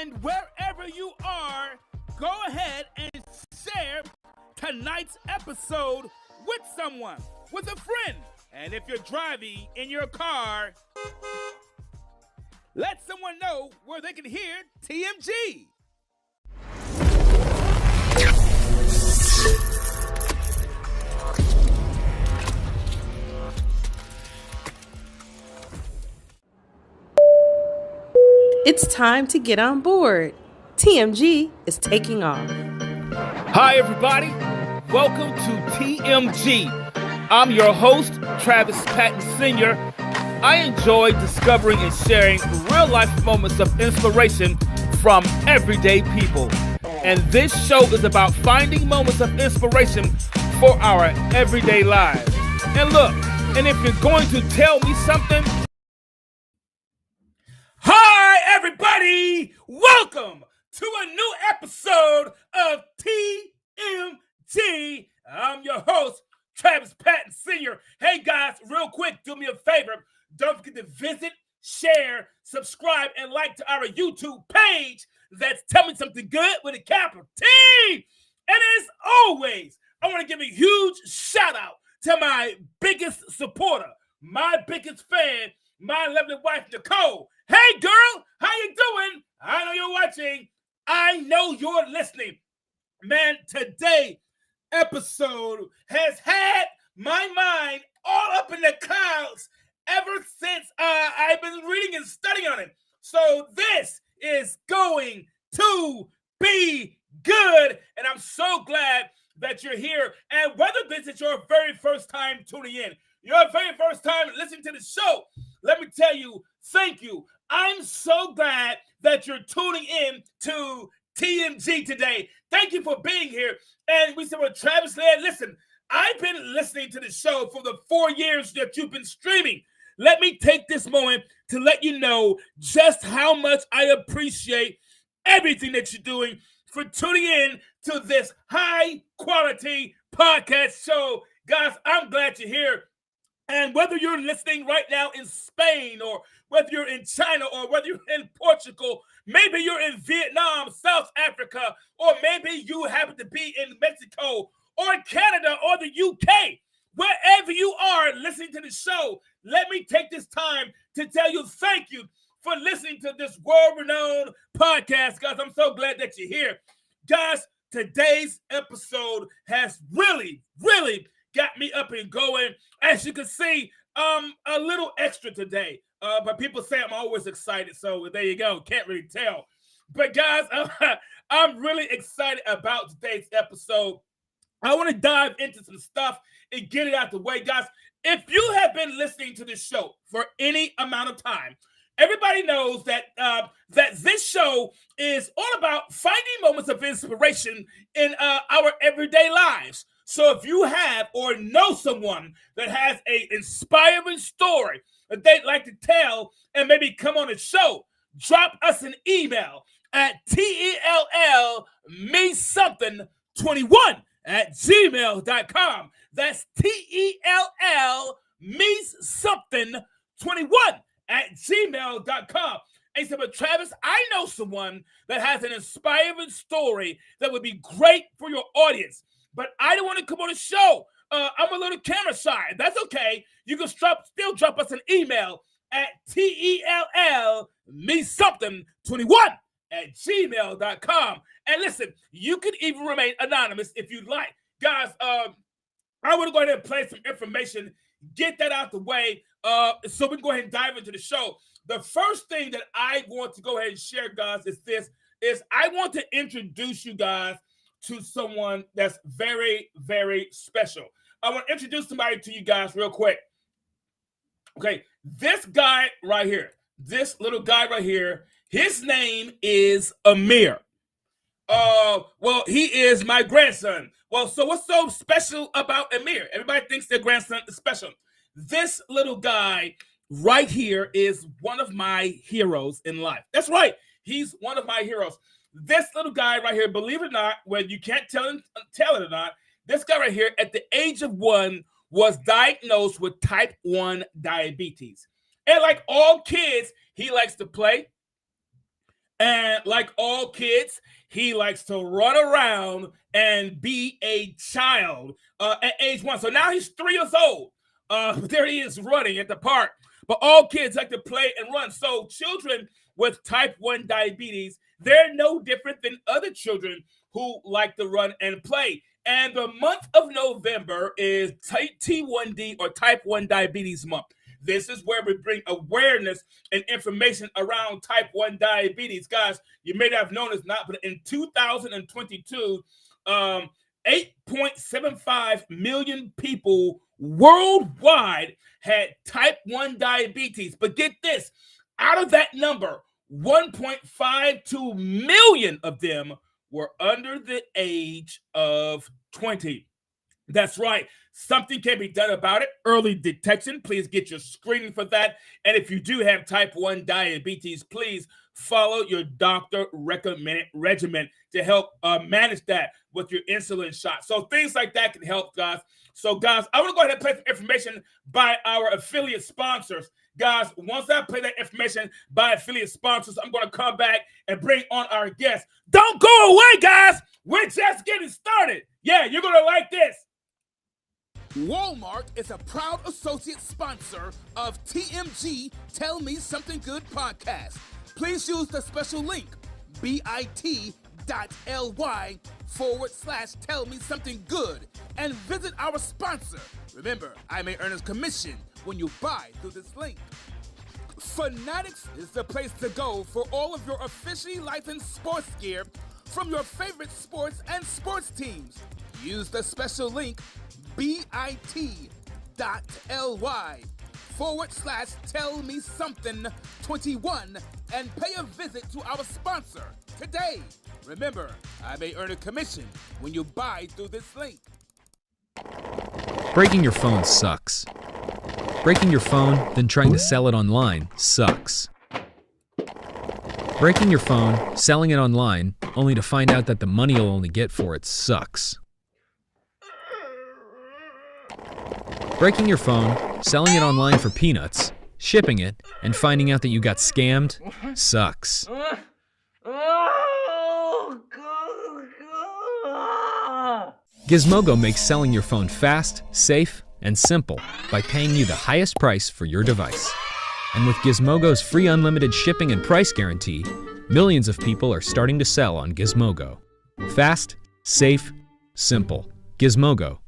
And wherever you are, go ahead and share tonight's episode with someone, with a friend. And if you're driving in your car, let someone know where they can hear TMG. It's time to get on board. TMG is taking off. Hi, everybody. Welcome to TMG. I'm your host, Travis Patton Sr. I enjoy discovering and sharing real-life moments of inspiration from everyday people. And this show is about finding moments of inspiration for our everyday lives. And look, and if you're going to tell me something, hi, everybody! Welcome to a new episode of TMG. I'm your host, Travis Patton Sr. Hey, guys, real quick, do me a favor. Don't forget to visit, share, subscribe, and like to our YouTube page. That's Tell Me Something Good with a capital T. And as always, I want to give a huge shout out to my biggest supporter, my biggest fan, my lovely wife, Nicole. Hey, girl, how you doing? I know you're watching. I know you're listening. Man, today's episode has had my mind all up in the clouds ever since I've been reading and studying on it. So this is going to be good, and I'm so glad that you're here. And whether this is your very first time tuning in, your very first time listening to the show, let me tell you, thank you. I'm so glad that you're tuning in to TMG today. Thank you for being here. And we said, well, Travis said, listen, I've been listening to the show for the 4 years that you've been streaming. Let me take this moment to let you know just how much I appreciate everything that you're doing for tuning in to this high-quality podcast show. Guys, I'm glad you're here. And whether you're listening right now in Spain, or whether you're in China, or whether you're in Portugal, maybe you're in Vietnam, South Africa, or maybe you happen to be in Mexico or Canada or the UK, wherever you are listening to the show, let me take this time to tell you thank you for listening to this world-renowned podcast. Guys, I'm so glad that you're here. Guys, today's episode has really got me up and going. As you can see, a little extra today. But people say I'm always excited, so there you go. Can't really tell. But guys, I'm really excited about today's episode. I want to dive into some stuff and get it out the way. Guys, if you have been listening to this show for any amount of time, everybody knows that that this show is all about finding moments of inspiration in our everyday lives. So if you have or know someone that has an inspiring story that they'd like to tell and maybe come on a show, drop us an email at tellmesomething21@gmail.com. That's tellmesomething21@gmail.com. And he said, but Travis, I know someone that has an inspiring story that would be great for your audience, but I don't want to come on the show. I'm a little camera shy. That's okay. You can still drop us an email at tellmesomething21@gmail.com. And listen, you can even remain anonymous if you'd like. Guys, I want to go ahead and play some information, get that out the way, so we can go ahead and dive into the show. The first thing that I want to go ahead and share, guys, is I want to introduce you guys to someone that's very, very special. I want to introduce somebody to you guys real quick. Okay, this guy right here, this little guy right here, his name is Amir. Well, he is my grandson. Well, so what's so special about Amir? Everybody thinks their grandson is special. This little guy right here is one of my heroes in life. That's right. He's one of my heroes. This little guy right here, believe it or not, whether you can't tell it or not, this guy right here at the age of 1 was diagnosed with type 1 diabetes. And like all kids, he likes to play. And like all kids, he likes to run around and be a child at age 1. So now he's 3 years old. There he is running at the park. But all kids like to play and run. So children with type 1 diabetes, they're no different than other children who like to run and play. And the month of November is T1D or type 1 diabetes month. This is where we bring awareness and information around type 1 diabetes. Guys, you may not have known this not, but in 2022, 8.75 million people worldwide had type 1 diabetes. But get this, out of that number, 1.52 million of them were under the age of 20. That's right. Something can be done about it. Early detection. Please get your screening for that. And if you do have type 1 diabetes, please follow your doctor recommended regimen to help manage that with your insulin shot. So things like that can help, guys. So, guys, I want to go ahead and play some information by our affiliate sponsors. Guys, once I play that information by affiliate sponsors, I'm going to come back and bring on our guests. Don't go away, guys. We're just getting started. Yeah, you're going to like this. Walmart is a proud associate sponsor of TMG Tell Me Something Good podcast. Please use the special link bit.ly/tell me something good and visit our sponsor. Remember, I may earn a commission when you buy through this link. Fanatics is the place to go for all of your officially licensed sports gear from your favorite sports and sports teams. Use the special link bit.ly/tell me something 21 and pay a visit to our sponsor today. Remember, I may earn a commission when you buy through this link. Breaking your phone sucks. Breaking your phone, then trying to sell it online sucks. Breaking your phone, selling it online, only to find out that the money you'll only get for it sucks. Breaking your phone, selling it online for peanuts, shipping it, and finding out that you got scammed sucks. Gizmodo makes selling your phone fast, safe, and simple by paying you the highest price for your device. And with Gizmodo's free unlimited shipping and price guarantee, millions of people are starting to sell on Gizmodo. Fast, safe, simple. Gizmodo,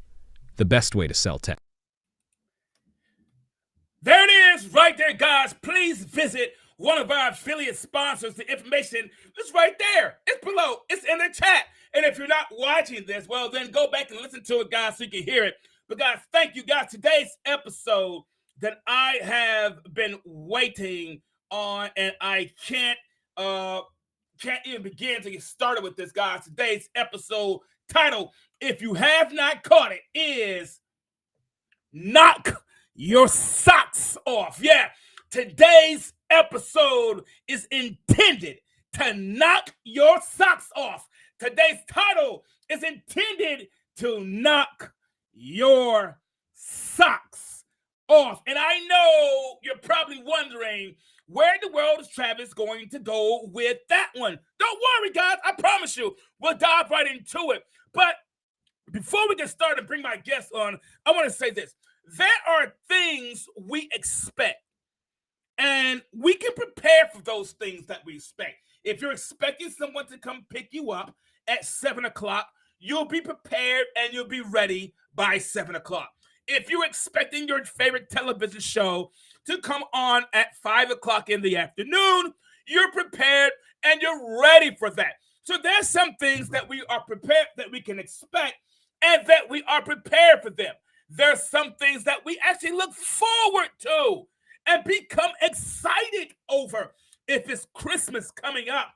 the best way to sell tech. There it is, right there, guys. Please visit one of our affiliate sponsors. The information is right there. It's below. It's in the chat. And if you're not watching this, well, then go back and listen to it, guys, so you can hear it. But, guys, thank you, guys. Today's episode that I have been waiting on, and I can't even begin to get started with this, guys. Today's episode title, if you have not caught it, is Knock Your Socks Off. Yeah, today's episode is intended to knock your socks off. Today's title is intended to knock your socks off. And I know you're probably wondering, where in the world is Travis going to go with that one? Don't worry, guys. I promise you, we'll dive right into it. But before we get started and bring my guests on, I want to say this. There are things we expect, and we can prepare for those things that we expect. If you're expecting someone to come pick you up at 7 o'clock, you'll be prepared and you'll be ready by 7 o'clock. If you're expecting your favorite television show to come on at 5 o'clock in the afternoon, you're prepared and you're ready for that. So there's some things that we are prepared, that we can expect, and that we are prepared for them. There's some things that we actually look forward to and become excited over. If it's Christmas coming up,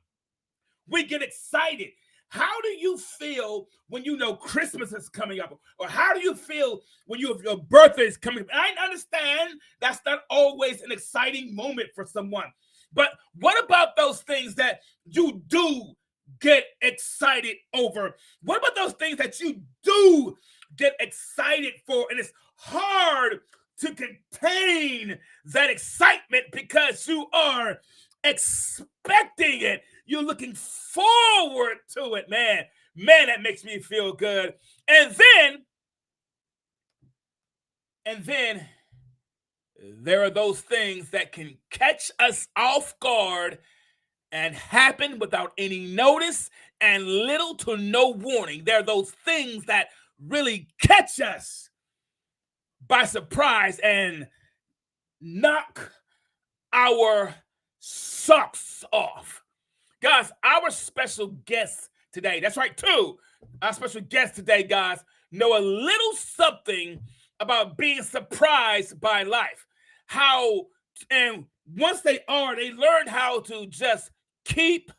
we get excited. How do you feel when you know Christmas is coming up? Or how do you feel when your birthday is coming up? And I understand that's not always an exciting moment for someone. But what about those things that you do get excited over? What about those things that you do get excited for? And it's hard to contain that excitement because you are expecting it. You're looking forward to it, man. Man, that makes me feel good. And then there are those things that can catch us off guard and happen without any notice and little to no warning. There are those things that really catch us by surprise and knock our socks off. Guys, our special guest today, that's right, two. Our special guest today, guys, know a little something about being surprised by life. How, and once they learn how to just keep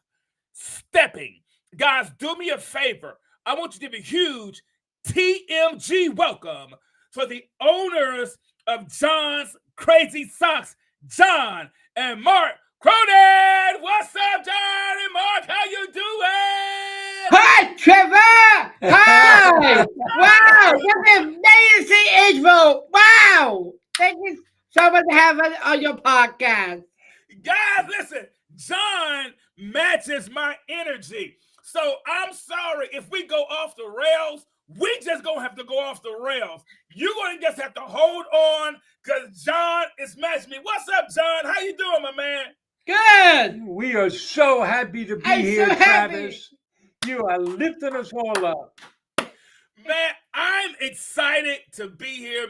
stepping. Guys, do me a favor. I want you to give a huge TMG welcome for the owners of John's Crazy Socks, John and Mark Cronin. What's up, John and Mark? How you doing? Hi, Trevor! Hi! Wow, that's an amazing intro! Wow! Thank you so much for having us on your podcast. Guys, listen, John matches my energy. So I'm sorry if we go off the rails. We just gonna have to go off the rails. You're gonna just have to hold on because John is matching me. What's up, John? How you doing, my man? Good! We are so happy to be I'm here, so happy. Travis. You are lifting us all up. Man, I'm excited to be here.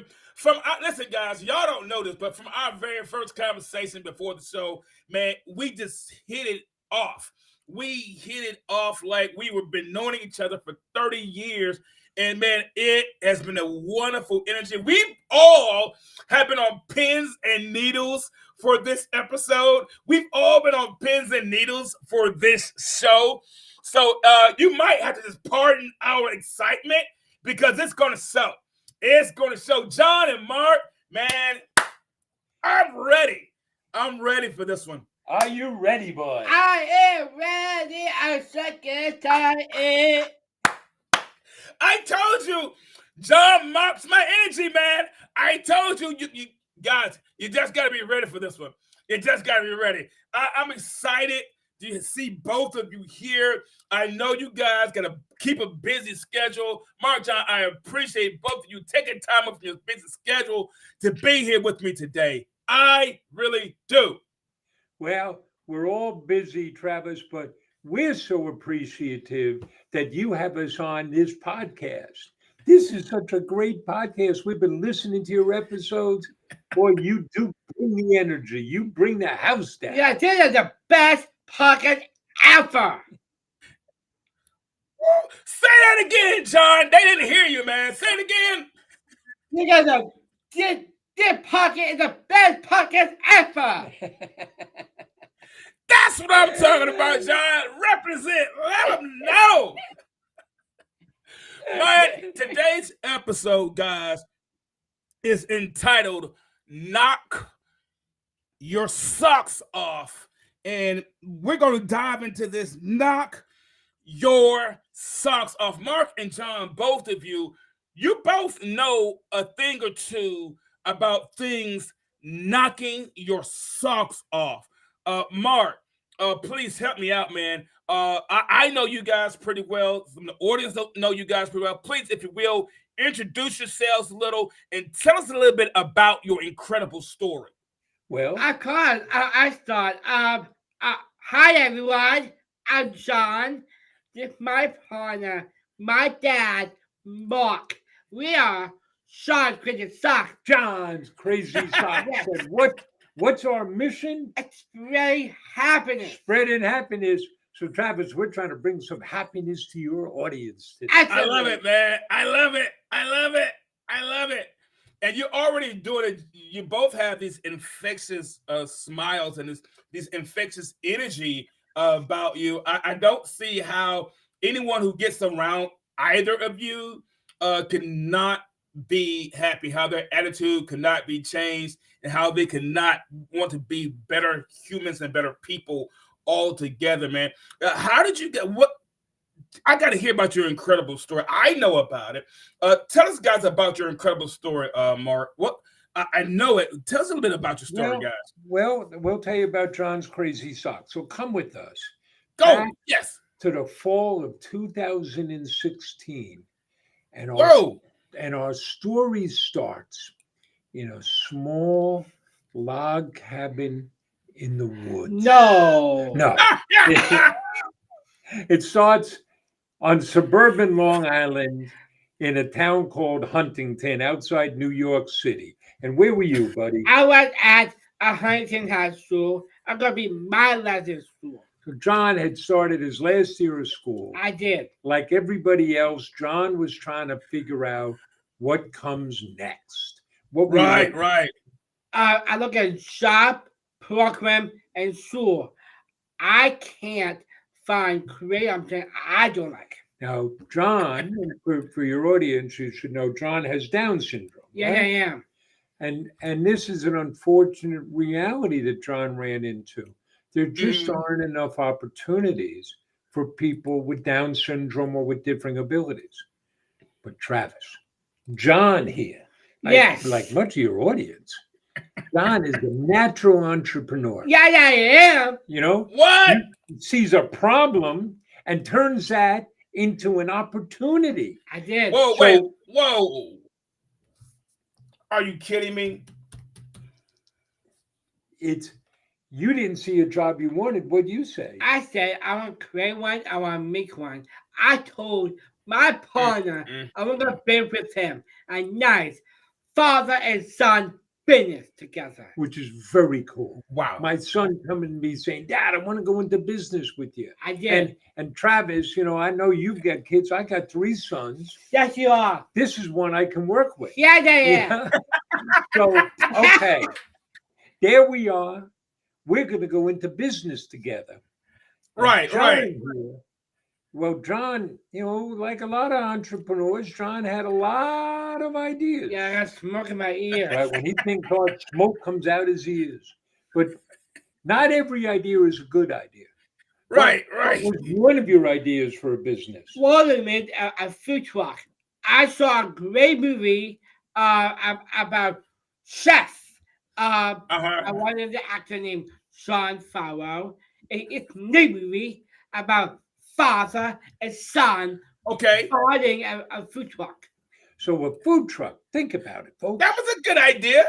Listen, guys, y'all don't know this, but from our very first conversation before the show, man, we just hit it off. We hit it off like we were been knowing each other for 30 years. And man, it has been a wonderful energy. We all have been on pins and needles for this episode. We've all been on pins and needles for this show. So you might have to just pardon our excitement because it's going to show. It's going to show. John and Mark, man, I'm ready. I'm ready for this one. Are you ready, boy? I am ready. I'm second time in. I told you, John marks my energy, man. I told you, you guys, you just got to be ready for this one. You just got to be ready. I'm excited to see both of you here. I know you guys got to keep a busy schedule. Mark, John, I appreciate both of you taking time off your busy schedule to be here with me today. I really do. Well, we're all busy, Travis, but we're so appreciative that you have us on this podcast. This is such a great podcast. We've been listening to your episodes. Boy, you do bring the energy. You bring the house down. Yeah, this is the best podcast ever. Say that again, John. They didn't hear you, man. Say it again. This podcast is the best podcast ever. That's what I'm talking about, John. Represent. Let them know. But today's episode, guys, is entitled Knock Your Socks Off. And we're going to dive into this Knock Your Socks Off. Mark and John, both of you both know a thing or two about things knocking your socks off. Mark, please help me out, man. I know you guys pretty well. From the audience know you guys pretty well. Please, if you will, introduce yourselves a little and tell us a little bit about your incredible story. Well, Of course, I start. Hi, everyone. I'm John. This is my partner, my dad, Mark. We are Sean Crazy Socks. John's Crazy Socks. And what's our mission? It's really happening. Spreading happiness. So, Travis, we're trying to bring some happiness to your audience today. I love it, man. I love it. I love it. I love it. And you're already doing it. You both have these infectious smiles and this infectious energy about you. I don't see how anyone who gets around either of you cannot be happy, how their attitude cannot be changed, and how they cannot want to be better humans and better people all together, man. How did you get what? I got to hear about your incredible story. I know about it. Tell us, guys, about your incredible story, Mark. What? I know it. Tell us a little bit about your story, guys. Well, we'll tell you about John's Crazy Socks. So come with us. Go. back Yes. to the fall of 2016. And Whoa. our story starts in a small log cabin in the woods. No. No. It starts on suburban Long Island in a town called Huntington outside New York City. And where were you, buddy? I was at a Huntington High School. I'm going to be my lesson school. So John had started his last year of school. I did. Like everybody else, John was trying to figure out what comes next. What were you Right, looking- right. I look at shop, program, and school. I can't find creative. I'm saying I don't like. Now, John, for your audience, you should know John has Down syndrome. Yeah, right? I am. And this is an unfortunate reality that John ran into. There just Mhm. aren't enough opportunities for people with Down syndrome or with differing abilities. But Travis, John here, Yes. like much of your audience, John is a natural entrepreneur. Yeah, I am. You know, What? he sees a problem and turns that into an opportunity. I did. Whoa, So- wait. Whoa. Are you kidding me? It's you didn't see a job you wanted. What'd you say? I said I want to create one. I want to make one. I told my partner I want to build with him a nice father and son business together. Which is very cool. Wow. My son coming to me saying, "Dad, I want to go into business with you." I did. And Travis, you know, I know you've got kids. I got 3 sons. Yes, you are. This is one I can work with. Yes, I am. Yeah. So, okay, there we are. We're going to go into business together. Right, John right. here, well, John, you know, like a lot of entrepreneurs, John had a lot of ideas. Yeah, I got smoke in my ear. Right? When he thinks hard, smoke comes out his ears. But not every idea is a good idea. Right, What right. was one of your ideas for a business? Walter made a food truck. I saw a great movie about chef. I Uh-huh. wanted the actor named Sean Farrell. It's a new movie about father and son Okay. starting a food truck. So a food truck. Think about it, folks. That was a good idea.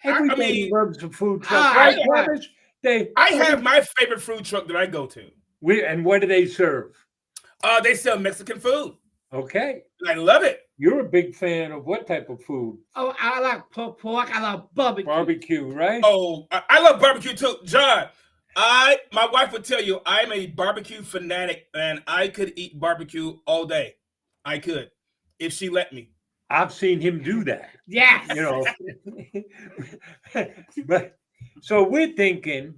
Everybody mean- loves a food truck, Ah, right, yeah. Travis? I have my favorite food truck that I go to. And what do they serve? They sell Mexican food. Okay. I love it. You're a big fan of what type of food? Oh, I like pork. I love barbecue. Barbecue, right? Oh, I love barbecue too. John, my wife would tell you I'm a barbecue fanatic and I could eat barbecue all day. I could, if she let me. I've seen him do that. Yes. You know. But so we're thinking,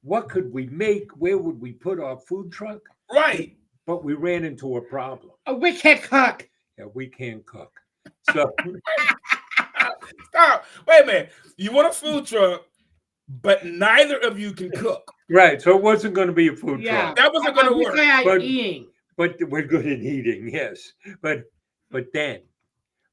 what could we make? Where would we put our food truck? Right. But we ran into a problem. We can cook. Yeah, we can't cook. So Stop. Wait a minute. You want a food truck, but neither of you can cook. right, so it wasn't going to be a food Yeah. truck. That wasn't going to We work. can But- eating. But we're good at eating, yes. But then,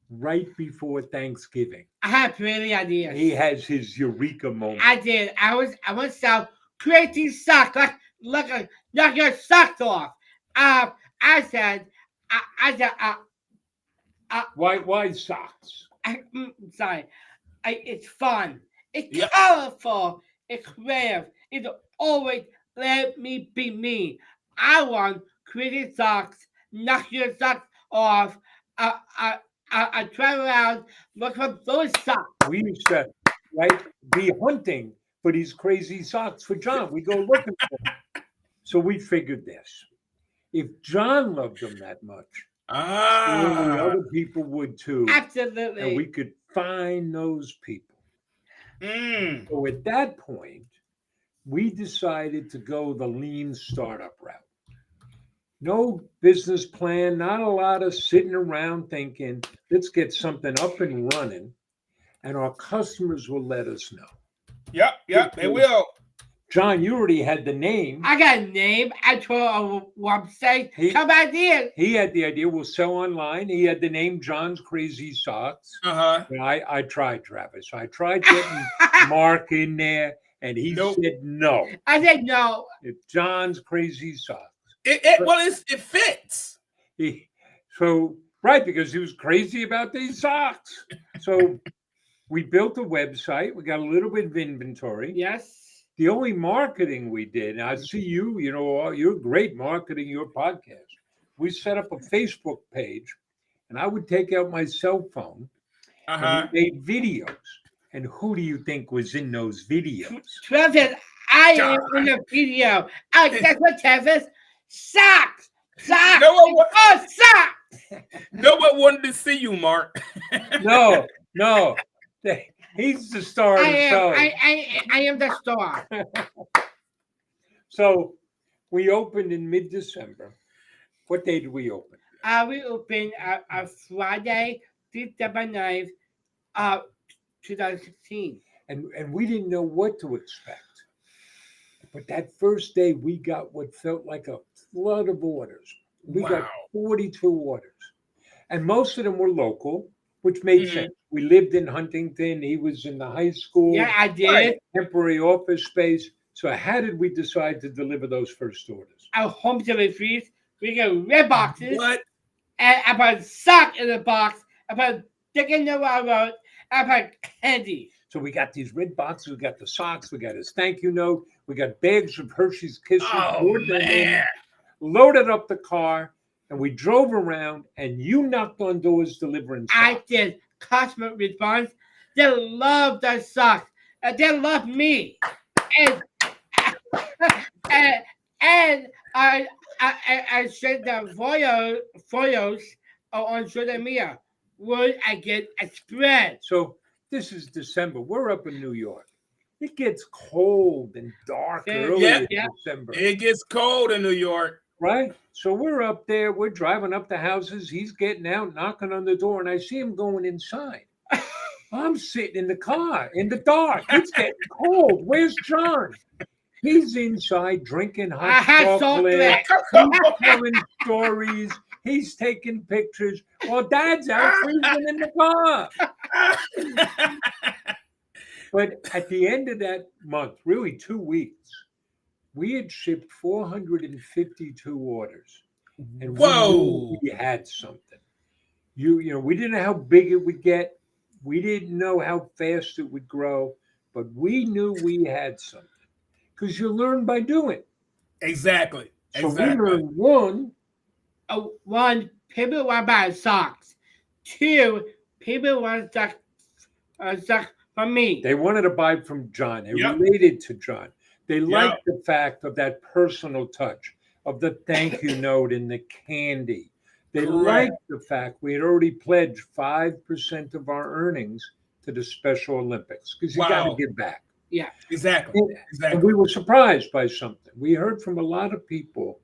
right before Thanksgiving, I have really ideas. he has his eureka moment. I did. I want to sell crazy socks, like knock your socks off. I said, Why socks? sorry. It's fun. It's Yeah. colorful. It's creative. It'll always let me be me. I want crazy socks. Knock your socks off. I travel around, look for those socks. We used to, right, be hunting for these crazy socks for John. We go looking for them. So we figured this. If John loved them that much, surely other people would too. Absolutely. And we could find those people. Mm. So at that point, we decided to go the lean startup route. No business plan, not a lot of sitting around thinking, let's get something up and running, and our customers will let us know. Yep, they will. John, you already had the name. I got a name. I told a website. He- Come ideas. He had the idea, we'll sell online. He had the name John's Crazy Socks. Uh-huh. And I tried, Travis. I tried getting Mark in there, and he Nope. said no. I said no. It's John's Crazy Socks. It fits. Right, because he was crazy about these socks. So we built a website. We got a little bit of inventory. Yes. The only marketing we did, and I see you're great marketing your podcast. We set up a Facebook page, and I would take out my cell phone and we made videos. And who do you think was in those videos? Travis, I am in the video. Guess what, Travis? Socks. Socks. Socks. No one wanted to see you, Mark. No. He's the star of the show. I am the star. So we opened in mid-December. What day did we open? We opened on Friday, December 9th, 2016. And we didn't know what to expect. But that first day, we got what felt like a flood of orders. We got 42 orders. And most of them were local, which made sense. We lived in Huntington. He was in the high school. Yeah, I did. Temporary office space. So how did we decide to deliver those first orders? Our home deliveries. We got red boxes. What? And I put sock in the box. I put stick in the railroad. I put candy. So we got these red boxes. We got the socks. We got his thank you note. We got bags of Hershey's Kisses. Oh, man. Loaded up the car, and we drove around, and you knocked on doors delivering socks. I did. Customer response. They love the socks. And they love me. And I shared the photos on social media. Would I get a spread? So this is December. We're up in New York. It gets cold and dark early in December. It gets cold in New York. Right? So we're up there. We're driving up the houses. He's getting out, knocking on the door, and I see him going inside. I'm sitting in the car in the dark. It's getting cold. Where's John? He's inside drinking hot chocolate. He's telling stories. He's taking pictures. Well, Dad's out freezing in the car. But at the end of that month, really 2 weeks, we had shipped 452 orders. And we knew we had something. You know, we didn't know how big it would get. We didn't know how fast it would grow, but we knew we had something. Because you learn by doing. Exactly. So we learned one, people want to buy socks. 2, people want socks from me. They wanted to buy from John. They related to John. They liked the fact of that personal touch, of the thank you note and the candy. They liked the fact we had already pledged 5% of our earnings to the Special Olympics, because you got to give back. Yeah, exactly. And we were surprised by something. We heard from a lot of people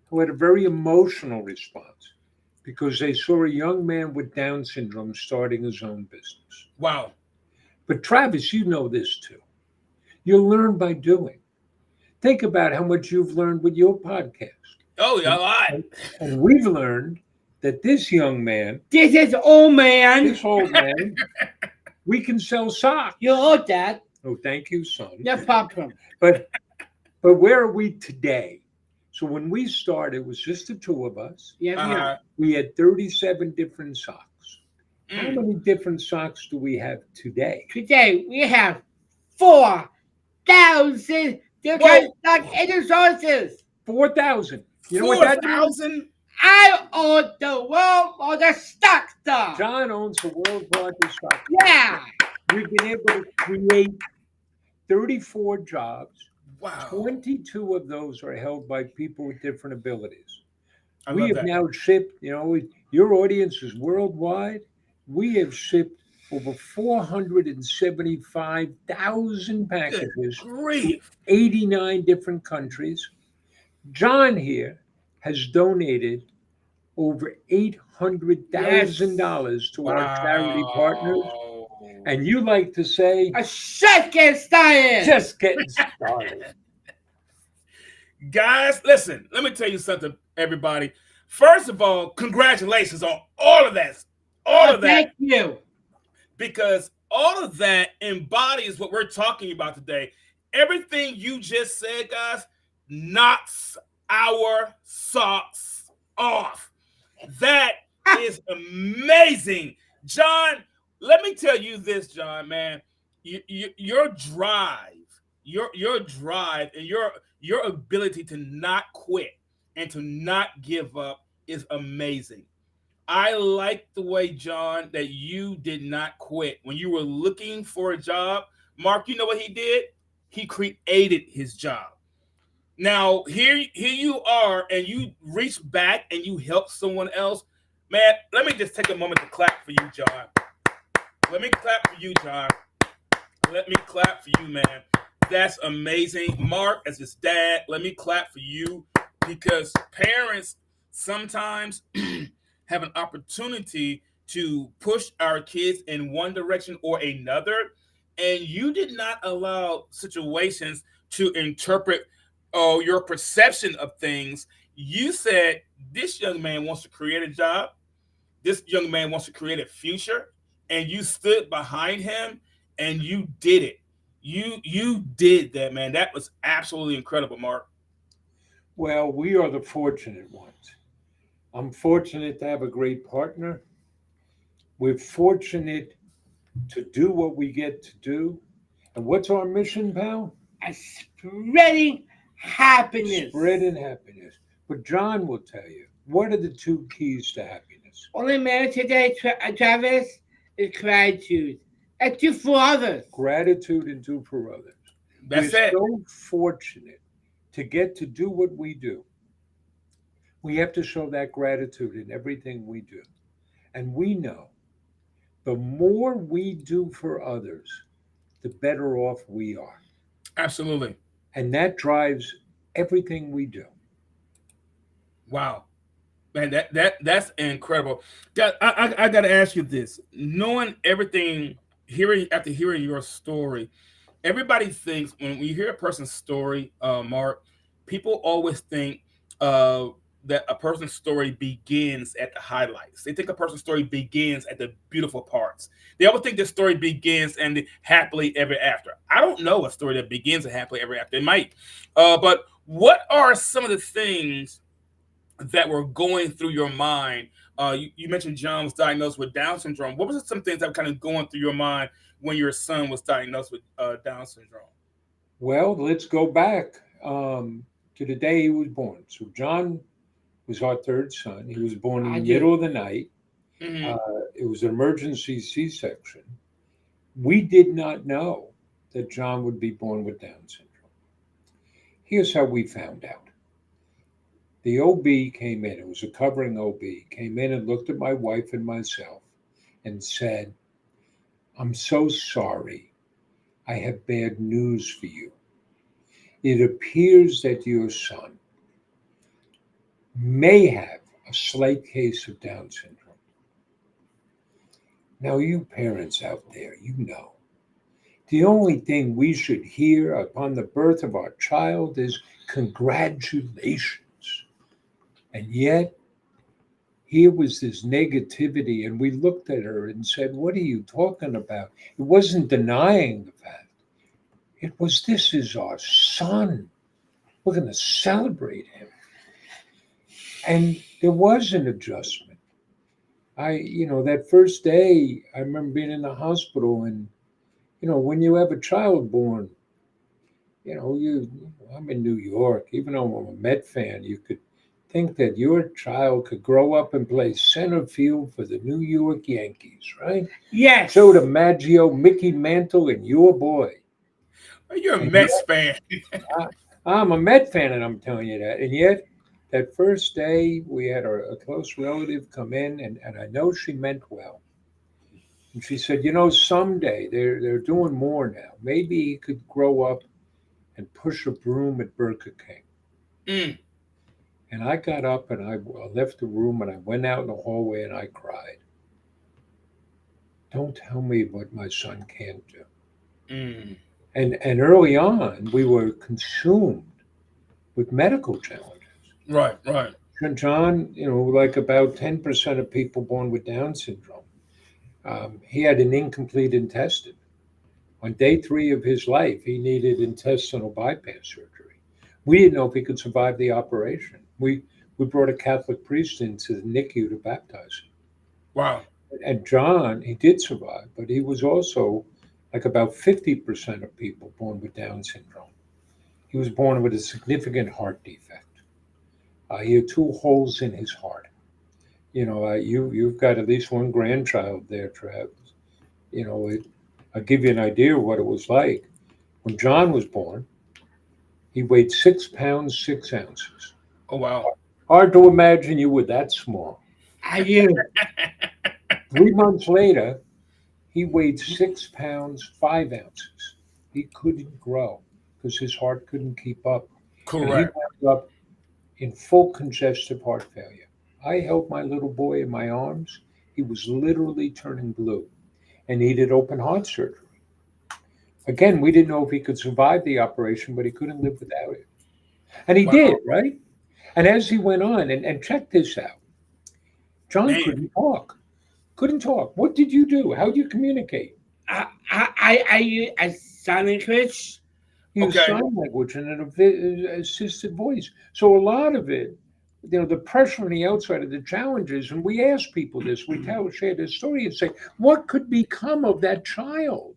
who had a very emotional response because they saw a young man with Down syndrome starting his own business. Wow. But Travis, you know this too. You learn by doing. Think about how much you've learned with your podcast. Oh, yeah, a lot. And we've learned that this young man, this old man, we can sell socks. You're old, Dad. Oh, thank you, son. No problem. But where are we today? So when we started, it was just the two of us. Yeah, we had 37 different socks. How many different socks do we have today? Today we have 4,000 different sock sources. 4,000. You know what that means? 4,000? I own the world or the stock stuff. John owns the world's largest stock. Yeah. We've been able to create 34 jobs. Wow. 22 of those are held by people with different abilities. I We have now shipped, your audience is worldwide. We have shipped over 475,000 packages to 89 different countries. John here has donated over $800,000 to our charity partners. And you like to say, just getting started. Just getting started. Guys, listen, let me tell you something, everybody. First of all, congratulations on all of that. Thank you. Because all of that embodies what we're talking about today. Everything you just said, guys, knocks our socks off. That is amazing. John, let me tell you this, John, man. Your drive, your drive and your ability to not quit and to not give up is amazing. I like the way, John, that you did not quit. When you were looking for a job, Mark, you know what he did? He created his job. Now, here you are, and you reach back and you help someone else. Man, let me just take a moment to clap for you, John. Let me clap for you, John. Let me clap for you, man. That's amazing. Mark, as his dad, let me clap for you because parents sometimes have an opportunity to push our kids in one direction or another. And you did not allow situations to interpret your perception of things. You said, this young man wants to create a job. This young man wants to create a future. And you stood behind him and you did it. You did that, man. That was absolutely incredible, Mark. Well, we are the fortunate ones. I'm fortunate to have a great partner. We're fortunate to do what we get to do. And what's our mission, pal? Spreading happiness. Spreading happiness. But John will tell you, what are the two keys to happiness? Only man today, Travis, is gratitude. And do for others. Gratitude and do for others. That's We're it. so fortunate to get to do what we do. We have to show that gratitude in everything we do. And we know the more we do for others, the better off we are. Absolutely. And that drives everything we do. Wow. Man, that's incredible. I got to ask you this. Knowing everything, after hearing your story, everybody thinks when we hear a person's story, Mark, people always think that a person's story begins at the highlights. They think a person's story begins at the beautiful parts. They always think the story begins and the happily ever after. I don't know a story that begins at happily ever after. It might, but what are some of the things that were going through your mind? You mentioned John was diagnosed with Down syndrome. What was some things that were kind of going through your mind when your son was diagnosed with Down syndrome? Well, let's go back to the day he was born. So John was our third son. He was born in the middle of the night. Mhm. It was an emergency C-section. We did not know that John would be born with Down syndrome. Here's how we found out. The OB came in, it was a covering OB, came in and looked at my wife and myself and said, "I'm so sorry. I have bad news for you. It appears that your son may have a slight case of Down syndrome." Now, you parents out there, you know, the only thing we should hear upon the birth of our child is congratulations. And yet, here was this negativity, and we looked at her and said, "What are you talking about?" It wasn't denying the fact. It was, this is our son. We're going to celebrate him. And there was an adjustment. That first day, I remember being in the hospital, and, when you have a child born, I'm in New York, even though I'm a Met fan, you could think that your child could grow up and play center field for the New York Yankees, right? Yes. Joe DiMaggio, Mickey Mantle, and your boy. You're a And Mets fan. I'm a Met fan, and I'm telling you that. And yet, that first day, we had a close relative come in, and I know she meant well. And she said, someday they're doing more now. Maybe he could grow up and push a broom at Burger King. Mm. And I got up and I left the room and I went out in the hallway and I cried. Don't tell me what my son can't do. Mm. And early on, we were consumed with medical challenges. Right. John, like about 10% of people born with Down syndrome, he had an incomplete intestine. On day 3 of his life, he needed intestinal bypass surgery. We didn't know if he could survive the operation. We brought a Catholic priest into the NICU to baptize him. Wow. And John, he did survive, but he was also like about 50% of people born with Down syndrome. He was born with a significant heart defect. He had two holes in his heart. You've got at least one grandchild there, Travis. I'll give you an idea of what it was like. When John was born, he weighed 6 pounds, 6 ounces. Oh, wow. Hard to imagine you were that small. I you. 3 months later, he weighed 6 pounds, 5 ounces. He couldn't grow because his heart couldn't keep up. And he Correct. wound up in full congestive heart failure. I held my little boy in my arms. He was literally turning blue and needed open heart surgery. Again, we didn't know if he could survive the operation, but he couldn't live without it. And he Wow. did, right? And as he went on, and check this out, John Man. couldn't talk. Couldn't talk. What did you do? How did you communicate? I sign language. He used Okay. sign language and an assisted voice. So a lot of it, the pressure on the outside of the challenges, and we ask people this, share this story and say, what could become of that child?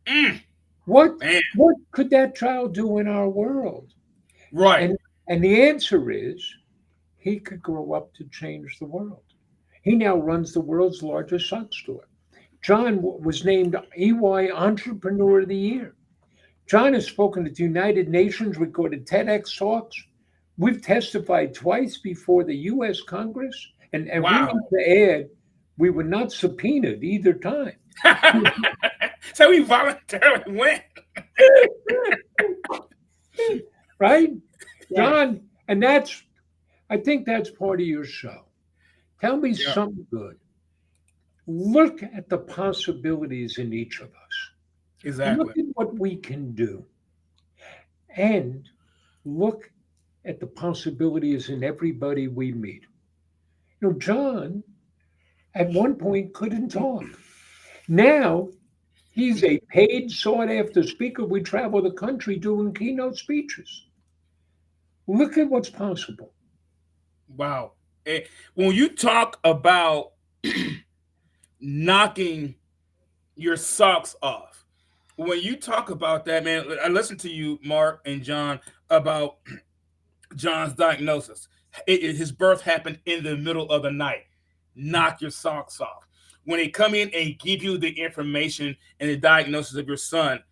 Mm. What Man. what could that child do in our world? Right. And the answer is he could grow up to change the world. He now runs the world's largest sock store. John was named EY Entrepreneur of the Year. John has spoken at the United Nations, recorded TEDx talks. We've testified twice before the U.S. Congress. And Wow. we need to add, we were not subpoenaed either time. So we voluntarily went. Right? Yeah. John, and I think that's part of your show. Tell me Yeah. something good. Look at the possibilities in each of us. Exactly. Look at what we can do. And look at the possibilities in everybody we meet. John, at one point, couldn't talk. Now, he's a paid, sought-after speaker. We travel the country doing keynote speeches. Look at what's possible. Wow. When you talk about knocking your socks off, when you talk about that, man, I listened to you, Mark and John, about John's diagnosis. His birth happened in the middle of the night. Knock your socks off. When they come in and give you the information and the diagnosis of your son,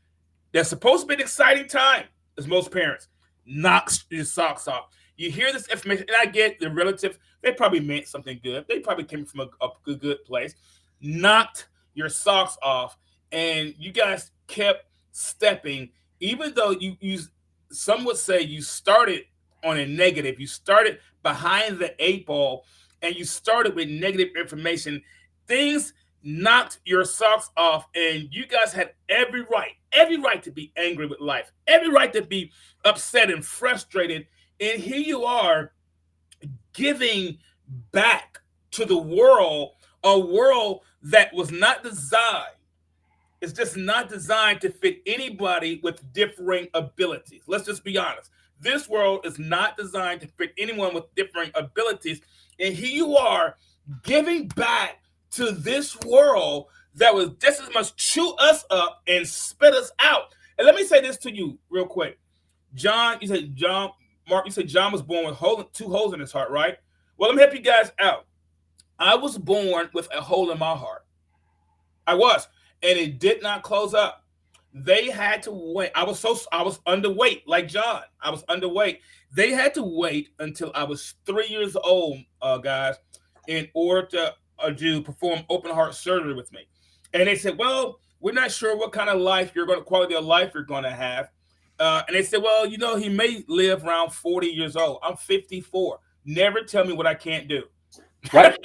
that's supposed to be an exciting time, as most parents, knocks your socks off. You hear this information, and I get the relative, they probably meant something good. They probably came from a good place. Knocked your socks off, and you guys kept stepping, even though you some would say you started on a negative. You started behind the 8 ball, and you started with negative information. Things knocked your socks off, and you guys had every right to be angry with life, every right to be upset and frustrated. And here you are giving back to the world, a world that was not designed. It's just not designed to fit anybody with differing abilities. Let's just be honest. This world is not designed to fit anyone with differing abilities. And here you are giving back to this world that was just as much chew us up and spit us out. And let me say this to you real quick. Mark, you said John was born with 2 holes in his heart, right? Well, let me help you guys out. I was born with a hole in my heart. I was, and it did not close up. They had to wait. I was underweight, like John. I was underweight. They had to wait until I was 3 years old, guys, in order to perform open heart surgery with me. And they said, "Well, we're not sure what kind of quality of life you're going to have." And they said, "Well, he may live around 40 years old. I'm 54. Never tell me what I can't do." Right.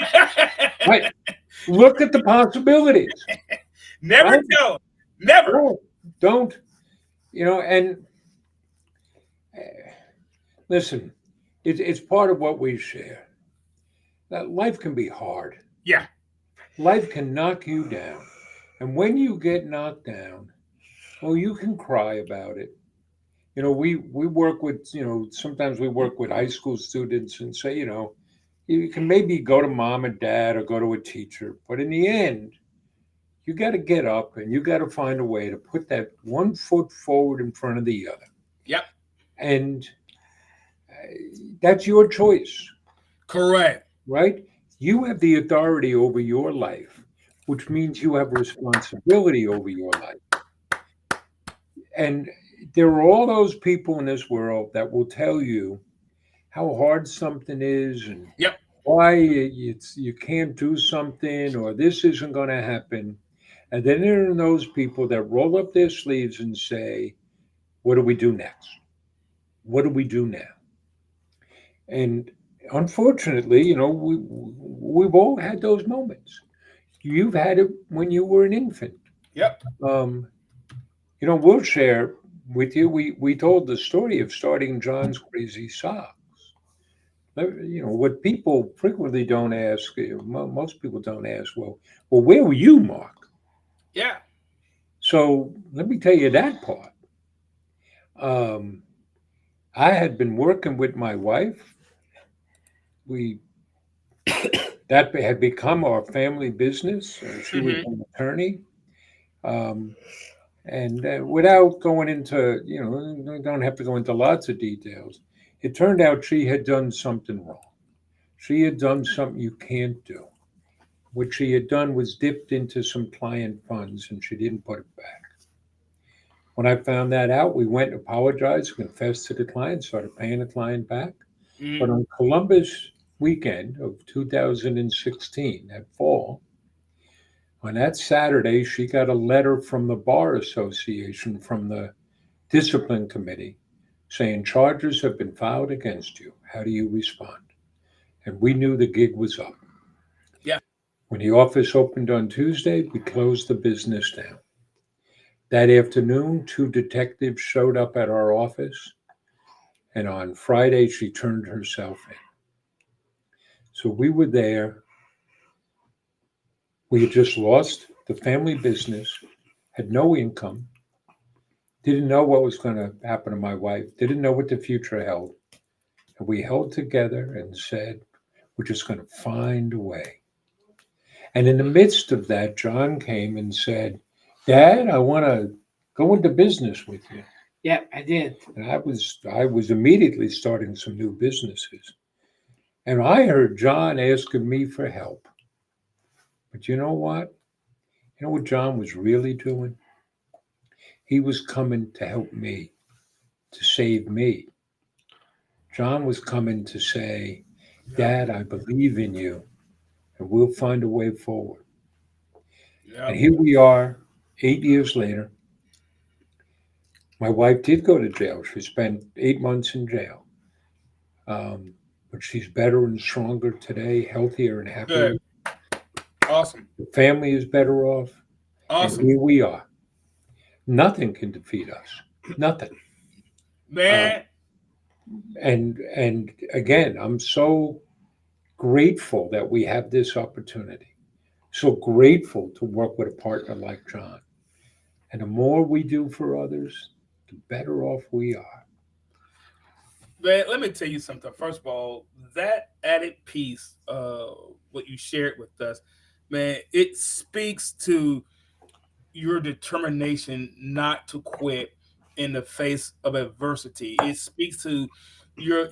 Right. Look at the possibilities. Never Right? tell. Never. No, don't. And listen, it's part of what we share. That life can be hard. Yeah. Life can knock you down. And when you get knocked down, well, you can cry about it. we work with, sometimes we work with high school students and say, you can maybe go to mom and dad or go to a teacher, but in the end, you got to get up and you got to find a way to put that one foot forward in front of the other. Yep. And that's your choice, Correct. right? You have the authority over your life, which means you have responsibility over your life. And there are all those people in this world that will tell you how hard something is and Yep. why you can't do something or this isn't going to happen. And then there are those people that roll up their sleeves and say, what do we do next? What do we do now? And unfortunately, we've all had those moments. You've had it when you were an infant. Yep. Um, we'll share with you. We told the story of starting John's Crazy Socks. What people frequently don't ask, most people don't ask, well, where were you, Mark? Yeah. So let me tell you that part. Um, I had been working with my wife. We That had become our family business. She was Mm-hmm. an attorney. Um, and without going into, we don't have to go into lots of details. It turned out she had done something wrong. She had done something you can't do. What she had done was dipped into some client funds and she didn't put it back. When I found that out, we went and apologized, confessed to the client, started paying the client back. But Mm-hmm. on Columbus weekend of 2016, that fall, on that Saturday, she got a letter from the Bar Association, from the discipline committee, saying charges have been filed against you. How do you respond? And we knew the gig was up. Yeah. When the office opened on Tuesday, we closed the business down. That afternoon, two detectives showed up at our office, and on Friday, she turned herself in. So we were there. We had just lost the family business, had no income, didn't know what was going to happen to my wife, didn't know what the future held. And we held together and said, we're just going to find a way. And in the midst of that, John came and said, Dad, I want to go into business with you. Yeah, I did. And I was immediately starting some new businesses. And I heard John asking me for help. But you know what? You know what John was really doing? He was coming to help me, to save me. John was coming to say, Yep. Dad, I believe in you and we'll find a way forward. And Yep. here we are, 8 years later. My wife did go to jail. She spent 8 months in jail. Um, but she's better and stronger today, healthier and happier. Good. Awesome. The family is better off. And Awesome. here we are. Nothing can defeat us. Nothing. Uh, Man. and again, I'm so grateful that we have this opportunity. So grateful to work with a partner like John. And the more we do for others, the better off we are. Man, let me tell you something. First of all, that added piece, what you shared with us, man, it speaks to your determination not to quit in the face of adversity. It speaks to your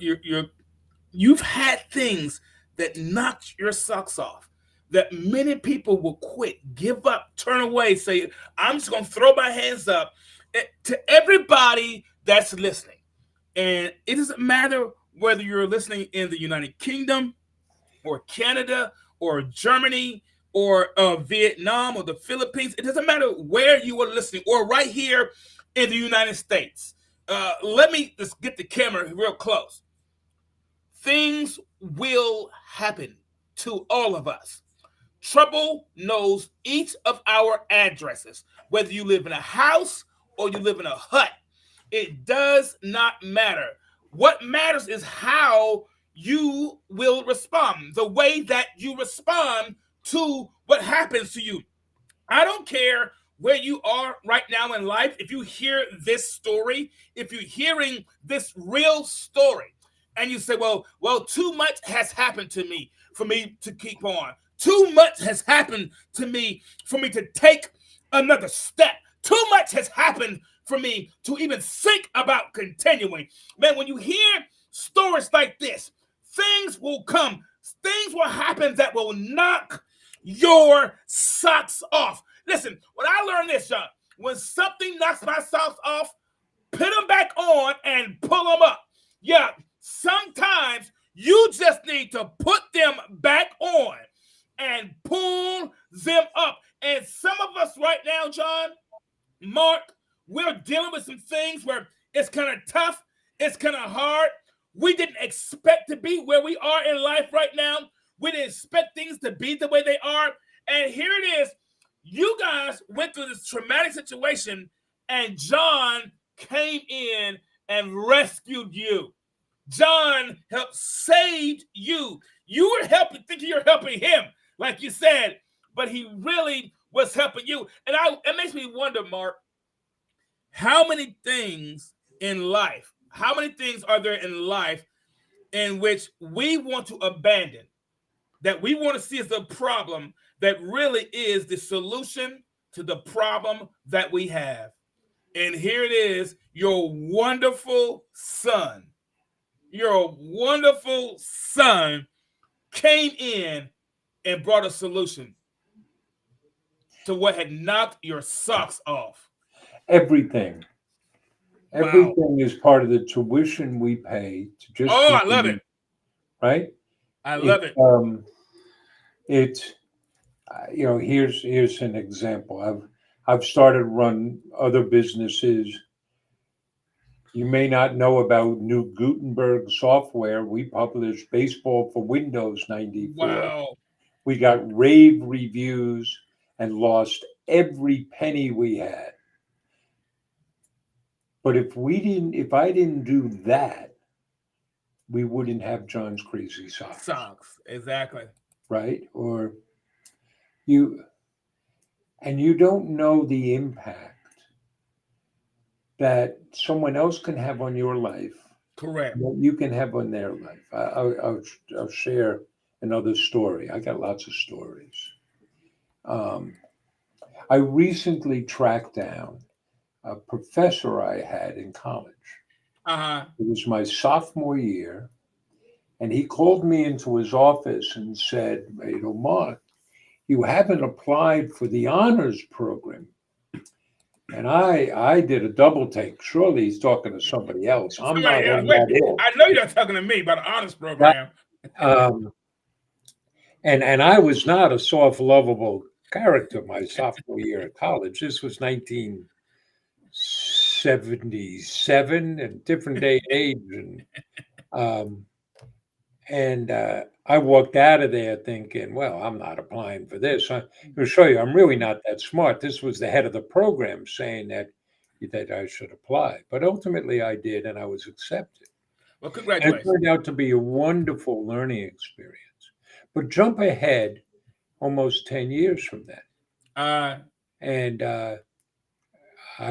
you've had things that knocked your socks off. That many people will quit, give up, turn away, say, I'm just gonna throw my hands up. To everybody that's listening. And it doesn't matter whether you're listening in the United Kingdom or Canada or Germany or Vietnam or the Philippines. It doesn't matter where you are listening or right here in the United States. Let me just get the camera real close. Things will happen to all of us. Trouble knows each of our addresses, whether you live in a house or you live in a hut. It does not matter. What matters is how you will respond, the way that you respond to what happens to you. I don't care where you are right now in life, if you hear this story, if you're hearing this real story, and you say, well, too much has happened to me for me to keep on. Too much has happened to me for me to take another step. Too much has happened for me to even think about continuing. Man, when you hear stories like this, things will come, things will happen that will knock your socks off. Listen, when I learned this, John, when something knocks my socks off, put them back on and pull them up. Yeah, sometimes you just need to put them back on and pull them up. And some of us right now, John, Mark, we're dealing with some things where it's kind of tough, it's kind of hard. We didn't expect to be where we are in life right now. We didn't expect things to be the way they are. And here it is. You guys went through this traumatic situation, and John came in and rescued you. John helped save you. You were helping, thinking you're helping him, like you said, but he really was helping you. And it makes me wonder, Mark, how many things in life, how many things are there in life in which we want to abandon, that we want to see as a problem that really is the solution to the problem that we have? And here it is, your wonderful son. Your wonderful son came in and brought a solution to what had knocked your socks off. Everything. Wow. Everything is part of the tuition we pay to just. Oh, I love it. Right? I love it. It's here's an example. I've started to run other businesses. You may not know about new Gutenberg software. We published Baseball for Windows 94. Wow. We got rave reviews and lost every penny we had. But if I didn't do that, we wouldn't have John's Crazy Socks. Socks, exactly. Right? Or you don't know the impact that someone else can have on your life. Correct. What you can have on their life. I'll share another story. I got lots of stories. I recently tracked down a professor I had in college. It was my sophomore year, and he called me into his office and said, Mark, you haven't applied for the honors program. And I did a double take. Surely he's talking to somebody else. I'm not on that hill. I know you're not talking to me about the honors program. And I was not a soft, lovable character my sophomore year at college. This was 1977 and different day and age. And I walked out of there thinking, well, I'm not applying for this. I'll show you, I'm really not that smart. This was the head of the program saying that I should apply. But ultimately I did, and I was accepted. Well, congratulations. And it turned out to be a wonderful learning experience. But jump ahead almost 10 years from that. And I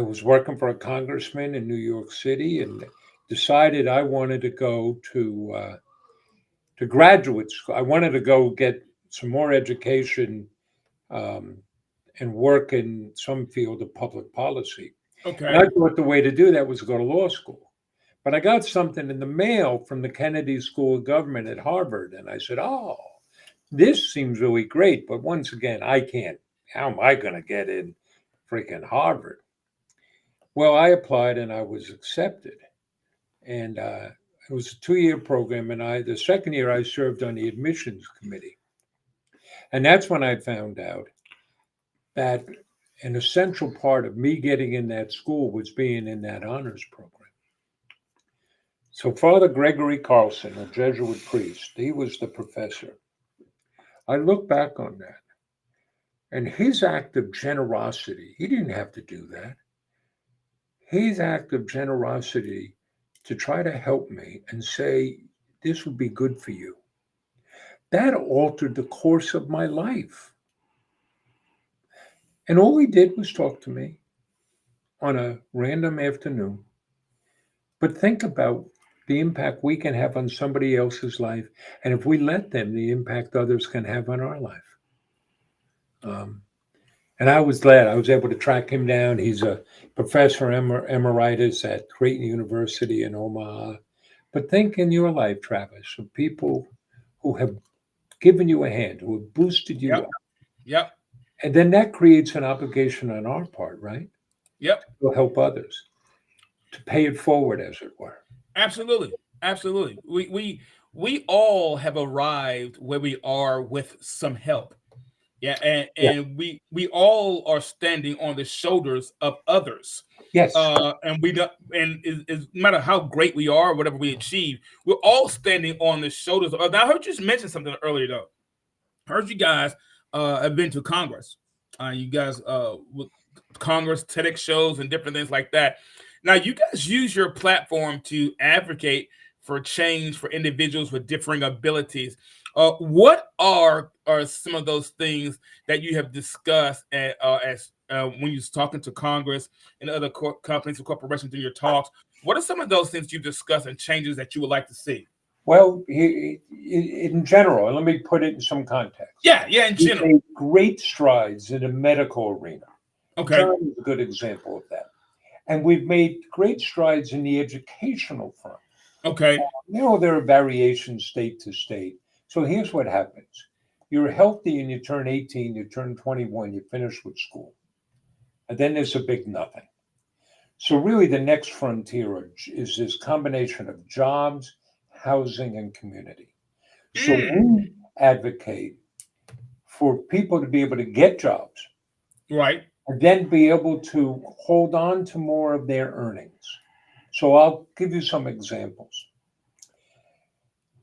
was working for a congressman in New York City and decided I wanted to go to graduate school. I wanted to go get some more education and work in some field of public policy. Okay. And I thought the way to do that was to go to law school. But I got something in the mail from the Kennedy School of Government at Harvard. And I said, oh, this seems really great. But once again, I can't. How am I going to get in freaking Harvard? Well, I applied and I was accepted. And it was a 2-year program. And the second year I served on the admissions committee. And that's when I found out that an essential part of me getting in that school was being in that honors program. So Father Gregory Carlson, a Jesuit priest, he was the professor. I look back on that, and his act of generosity, he didn't have to do that. His act of generosity to try to help me and say, this would be good for you, that altered the course of my life. And all he did was talk to me on a random afternoon. But think about the impact we can have on somebody else's life. And if we let them, the impact others can have on our life. And I was glad I was able to track him down. He's a professor emeritus at Creighton University in Omaha. But think in your life, Travis, of people who have given you a hand, who have boosted you Yep. up. Yep. And then that creates an obligation on our part, right? Yep. To help others, to pay it forward, as it were. Absolutely. Absolutely. We all have arrived where we are with some help. Yeah, and we all are standing on the shoulders of others. Yes. And we don't, and no matter how great we are, whatever we achieve, we're all standing on the shoulders of others. Now, I heard you just mention something earlier, though. I heard you guys have been to Congress. You guys with Congress, TEDx shows, and different things like that. Now, you guys use your platform to advocate for change for individuals with differing abilities. What are some of those things that you have discussed as when you're talking to Congress and other companies and corporations in your talks? What are some of those things you discuss and changes that you would like to see? Well, in general, let me put it in some context. Yeah, in We've general. made great strides in the medical arena. Okay. John is a good example of that. And we've made great strides in the educational front. Okay. There are variations state to state. So here's what happens. You're healthy and you turn 18, you turn 21, you finish with school. And then there's a big nothing. So really the next frontier is this combination of jobs, housing, and community. So we advocate for people to be able to get jobs. Right. And then be able to hold on to more of their earnings. So I'll give you some examples.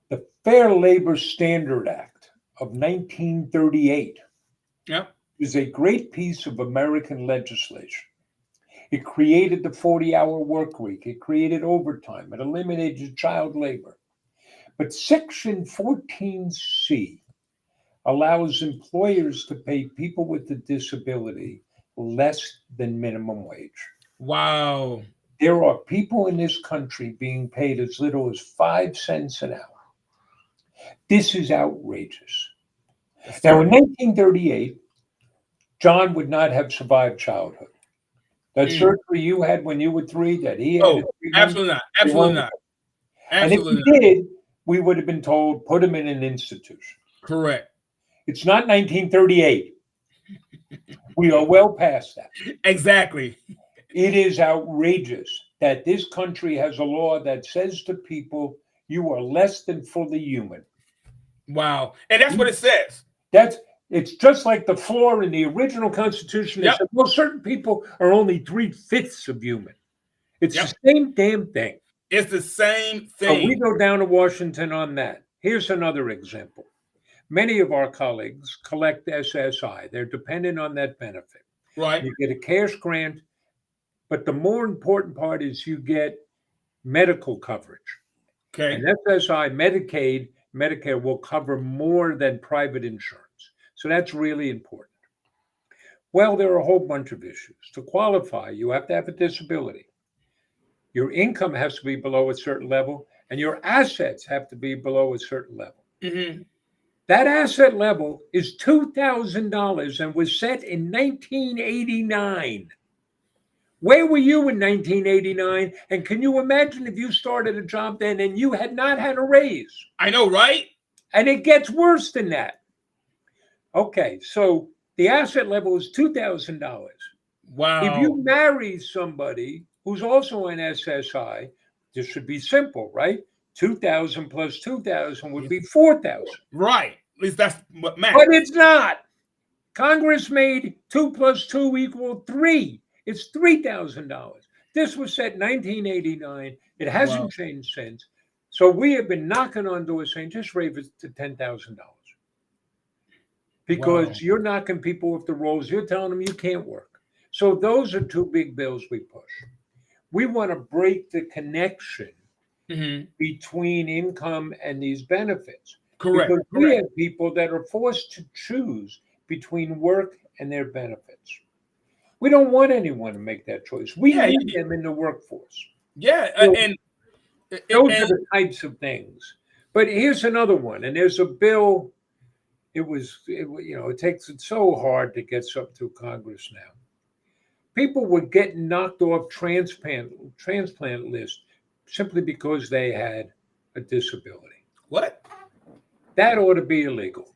The Fair Labor Standard Act of 1938 is a great piece of American legislation. It created the 40-hour work week. It created overtime. It eliminated child labor. But Section 14C allows employers to pay people with a disability less than minimum wage. Wow. There are people in this country being paid as little as 5 cents an hour. This is outrageous. Now, in 1938, John would not have survived childhood. That surgery you had when you were 3, that he had. Absolutely not. Absolutely not. And if he did, we would have been told, put him in an institution. Correct. It's not 1938. We are well past that. Exactly. It is outrageous that this country has a law that says to people, you are less than fully human. Wow. And that's what it says. It's just like the floor in the original Constitution. That said, well, certain people are only 3/5 of human. It's the same damn thing. It's the same thing. So we go down to Washington on that. Here's another example. Many of our colleagues collect SSI. They're dependent on that benefit. Right. You get a cash grant, but the more important part is you get medical coverage. Okay. And SSI, Medicaid, Medicare will cover more than private insurance. So that's really important. Well, there are a whole bunch of issues. To qualify, you have to have a disability. Your income has to be below a certain level, and your assets have to be below a certain level. Mm-hmm. That asset level is $2,000 and was set in 1989. Where were you in 1989? And can you imagine if you started a job then and you had not had a raise? I know, right? And it gets worse than that. Okay, so the asset level is $2,000. Wow. If you marry somebody who's also an SSI, this should be simple, right? 2,000 plus 2,000 would be 4,000. Right. At least that's what matters. But it's not. Congress made 2 plus 2 equal 3. It's $3,000. This was set in 1989. It hasn't changed since. So we have been knocking on doors saying, just raise it to $10,000. Because you're knocking people off the rolls. You're telling them you can't work. So those are 2 big bills we push. We want to break the connection between income and these benefits. Correct. Because we have people that are forced to choose between work and their benefits. We don't want anyone to make that choice. We Yeah, need them in the workforce. yeah, So and those are the types of things. But here's another one, and there's a bill. It takes it so hard to get something through Congress now. People were getting knocked off transplant list simply because they had a disability. what? That ought to be illegal.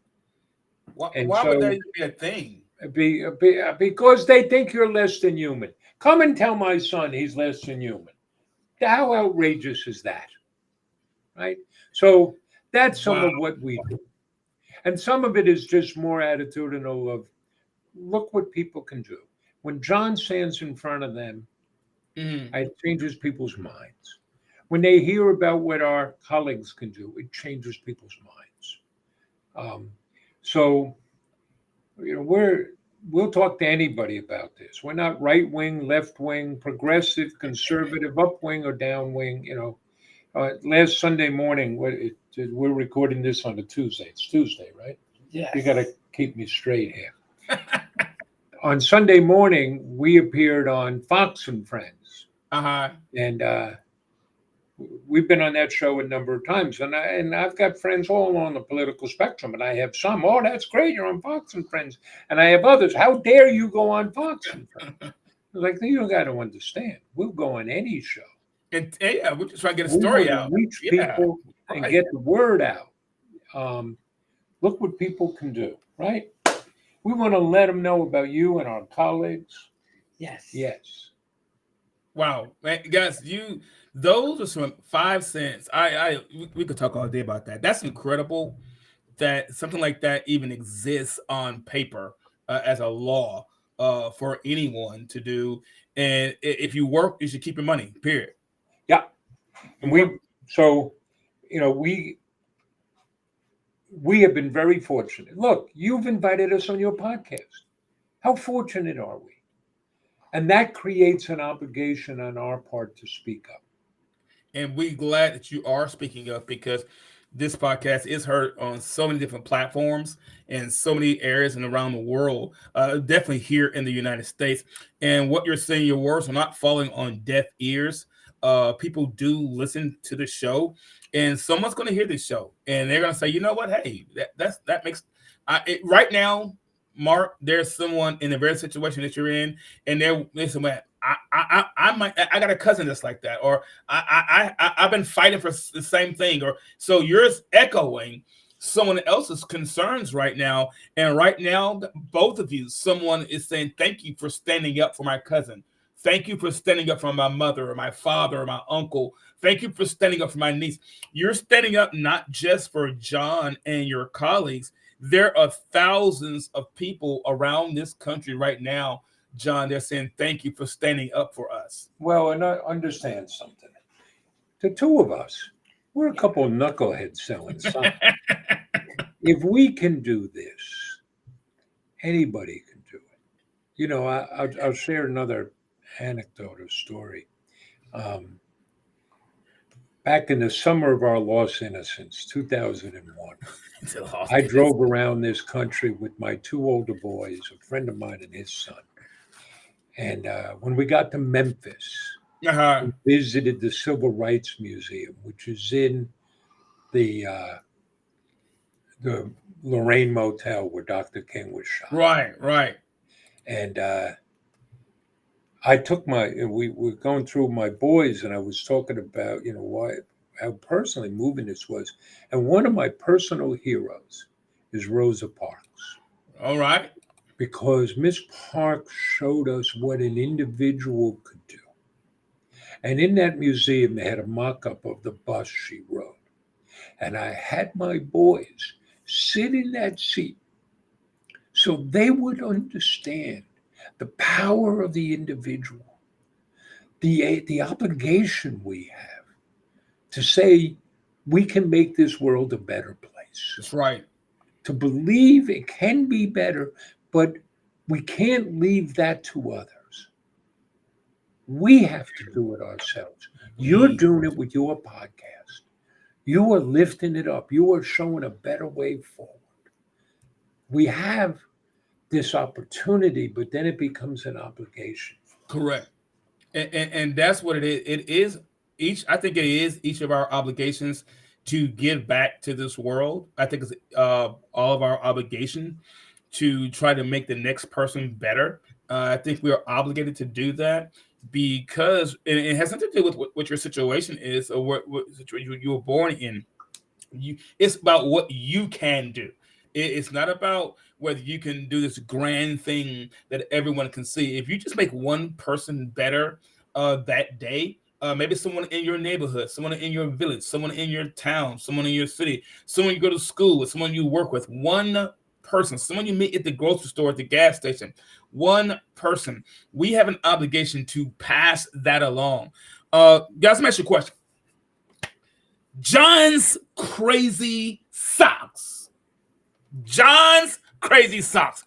And Why would so that be a thing? because they think you're less than human. Come and tell my son he's less than human. How outrageous is that? Right? So that's some of what we do. And some of it is just more attitudinal of look what people can do. When John stands in front of them, it changes people's minds. When they hear about what our colleagues can do, it changes people's minds. So, we'll talk to anybody about this. We're not right wing, left wing, progressive, conservative, up wing or down wing. Last Sunday morning, we're recording this on a Tuesday. It's Tuesday, right? Yes. You got to keep me straight here. On Sunday morning, we appeared on Fox and Friends. And we've been on that show a number of times. And I've got friends all along the political spectrum. And I have some, oh, that's great, you're on Fox and Friends. And I have others, how dare you go on Fox and Friends? Like, you don't got to understand. We'll go on any show. And yeah, we're just trying to get a story out. Reach people and get the word out. Look what people can do, right? We want to let them know about you and our colleagues. Yes. Yes. Wow, man, guys, those are some 5 cents. We could talk all day about that. That's incredible that something like that even exists on paper as a law for anyone to do. And if you work, you should keep your money. Period. Yeah. And we have been very fortunate. Look, you've invited us on your podcast. How fortunate are we? And that creates an obligation on our part to speak up. And we're glad that you are speaking up because this podcast is heard on so many different platforms and so many areas and around the world, definitely here in the United States. And what you're saying, your words are not falling on deaf ears. People do listen to the show, and someone's going to hear this show, and they're going to say, you know what? Hey, that makes right now, Mark. There's someone in the very situation that you're in, and they're saying, I got a cousin that's like that, or I've been fighting for the same thing, or so you're echoing someone else's concerns right now. And right now, both of you, someone is saying, thank you for standing up for my cousin. Thank you for standing up for my mother or my father or my uncle. Thank you for standing up for my niece. You're standing up not just for John and your colleagues. There are thousands of people around this country right now, John. They're saying thank you for standing up for us. Well, and I understand something. The two of us, we're a couple of knuckleheads selling something. If we can do this, anybody can do it. I'll share another anecdote or story. Back in the summer of our lost innocence, 2001, I drove around this country with my two older boys, a friend of mine and his son. And when we got to Memphis, we visited the Civil Rights Museum, which is in the Lorraine Motel where Dr. King was shot. Right. And I took we were going through my boys, and I was talking about, how personally moving this was. And one of my personal heroes is Rosa Parks. All right. Because Miss Parks showed us what an individual could do. And in that museum, they had a mock-up of the bus she rode. And I had my boys sit in that seat so they would understand the power of the individual, the obligation we have to say we can make this world a better place. That's right. To believe it can be better, but we can't leave that to others. We have to do it ourselves. You're doing it with your podcast. You are lifting it up. You are showing a better way forward. We have this opportunity, but then it becomes an obligation. Correct. And that's what it is. It is each. I think it is each of our obligations to give back to this world. I think it's all of our obligation to try to make the next person better. I think we are obligated to do that because it has something to do with what your situation is or what situation you were born in. It's about what you can do. It's not about whether you can do this grand thing that everyone can see. If you just make one person better that day, maybe someone in your neighborhood, someone in your village, someone in your town, someone in your city, someone you go to school with, someone you work with, one person, someone you meet at the grocery store, at the gas station, one person, we have an obligation to pass that along. Guys, let me ask you a question. John's crazy socks. John's crazy socks.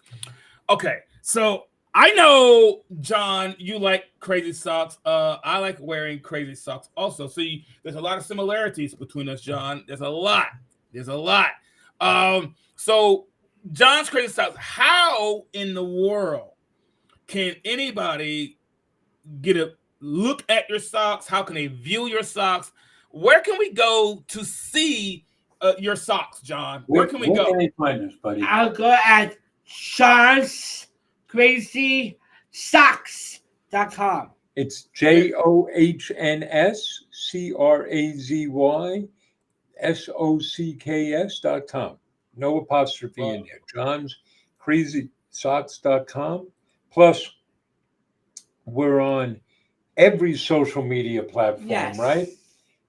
Okay, so I know, John, you like crazy socks. I like wearing crazy socks also. See, there's a lot of similarities between us, John. There's a lot. So John's crazy socks. How in the world can anybody get a look at your socks? How can they view your socks? Where can we go to see your socks, John? Where can we go? Where can they find us, buddy? I'll go at johnscrazysocks.com. It's JOHNSCRAZYSOCKS.com. No apostrophe in there. John'sCrazySocks.com. Plus, we're on every social media platform, Yes. right?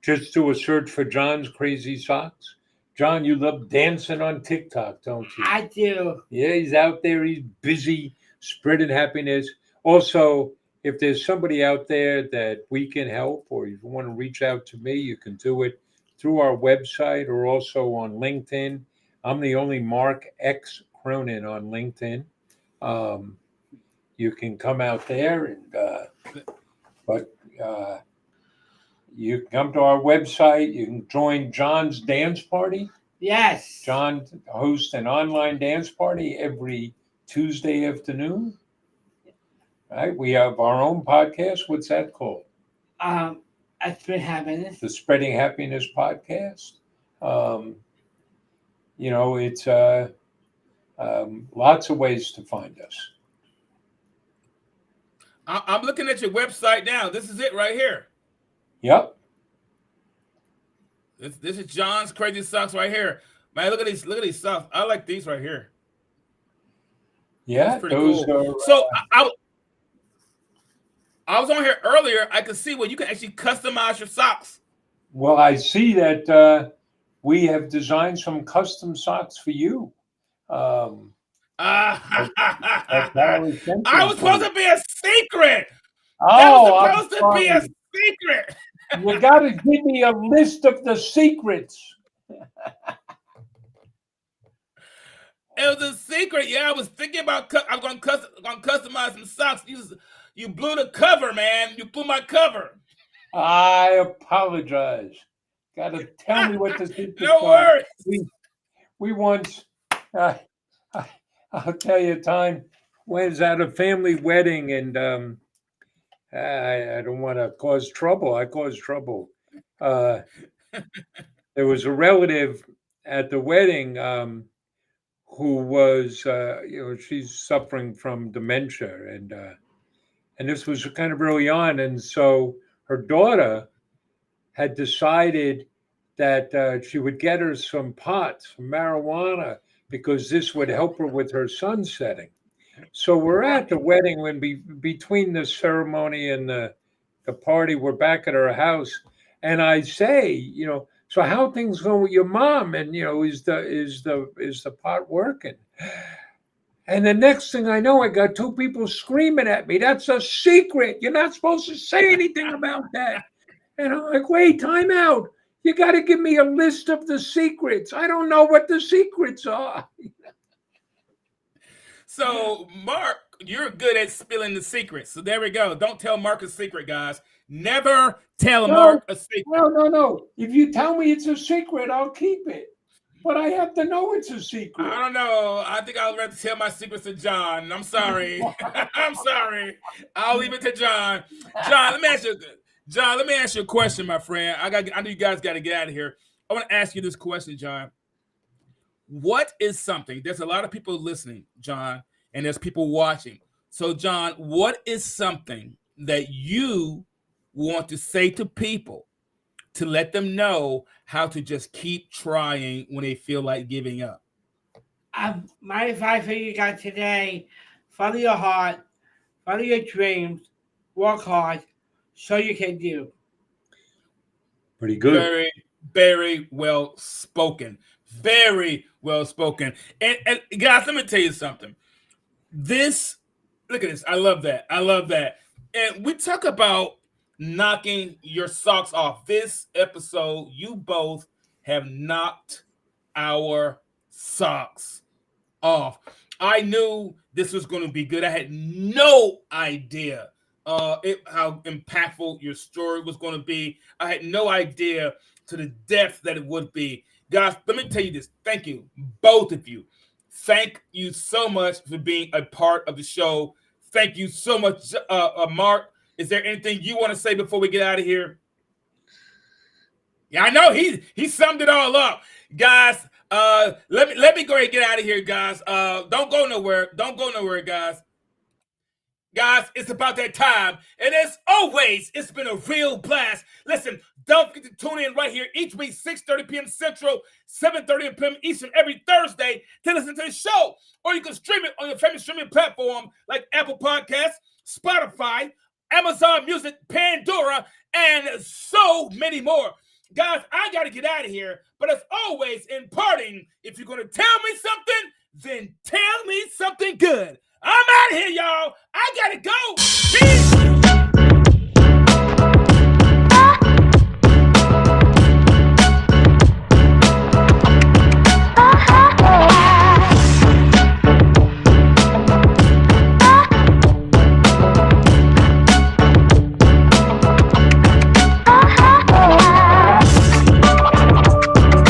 Just do a search for John's Crazy Socks. John, you love dancing on TikTok, don't you? I do. Yeah, he's out there. He's busy spreading happiness. Also, if there's somebody out there that we can help, or if you want to reach out to me, you can do it through our website or also on LinkedIn. I'm the only Mark X Cronin on LinkedIn. You can come out there and, you can come to our website. You can join John's dance party. Yes. John hosts an online dance party every Tuesday afternoon. Right? We have our own podcast. What's that called? Spread Happiness. The Spreading Happiness podcast. It's lots of ways to find us. I'm looking at your website now. This is it right here. Yep. This is John's Crazy Socks right here. Man, look at these socks. I like these right here. Yeah, those cool. Are. So I was on here earlier. I could see where you can actually customize your socks. Well, I see that we have designed some custom socks for you. I was supposed to be a secret. Oh, that was supposed to be a secret. You got to give me a list of the secrets. It was a secret. Yeah, I was thinking about I'm going to customize some socks. You blew the cover, man. You blew my cover. I apologize. Got to tell me what the secrets no are. worries. We once, I'll tell you, time was at a family wedding, and I don't want to cause trouble. I caused trouble. There was a relative at the wedding who was, she's suffering from dementia, and this was kind of early on, and so her daughter had decided that she would get her some pot, some marijuana, because this would help her with her sunsetting. So we're at the wedding when between the ceremony and the party, we're back at her house, and I say, so how things going with your mom? And is the pot working? And the next thing I know, I got two people screaming at me. That's a secret. You're not supposed to say anything about that. And I'm like, wait, time out. You got to give me a list of the secrets. I don't know what the secrets are. So, Mark, you're good at spilling the secrets. So there we go. Don't tell Mark a secret, guys. Never tell Mark a secret. No. If you tell me it's a secret, I'll keep it. But I have to know it's a secret. I don't know. I think I'd rather tell my secrets to John. I'm sorry. I'm sorry. I'll leave it to John. John, let me ask you a question, my friend. I know you guys got to get out of here. I want to ask you this question, John. What is something? There's a lot of people listening, John, and there's people watching. So, John, what is something that you want to say to people to let them know how to just keep trying when they feel like giving up? My advice for you guys today: follow your heart, follow your dreams, work hard, so you can do. Pretty good. Very, very well spoken. Very well spoken. And guys, let me tell you something. Look at this. I love that. I love that. And we talk about knocking your socks off. This episode, you both have knocked our socks off. I knew this was going to be good. I had no idea how impactful your story was going to be. I had no idea to the depth that it would be. Guys, let me tell you this. Thank you, both of you. Thank you so much for being a part of the show. Thank you so much, Mark. Is there anything you want to say before we get out of here? Yeah, I know he summed it all up, guys. Let me go ahead and get out of here, guys. Don't go nowhere. Don't go nowhere, guys. Guys, it's about that time. And as always, it's been a real blast. Listen, don't forget to tune in right here each week, 6:30 p.m. Central, 7:30 p.m. Eastern, every Thursday to listen to the show. Or you can stream it on your favorite streaming platform like Apple Podcasts, Spotify, Amazon Music, Pandora, and so many more. Guys, I got to get out of here. But as always, in parting, if you're going to tell me something, then tell me something good. I'm out of here, y'all. I gotta go. Peace.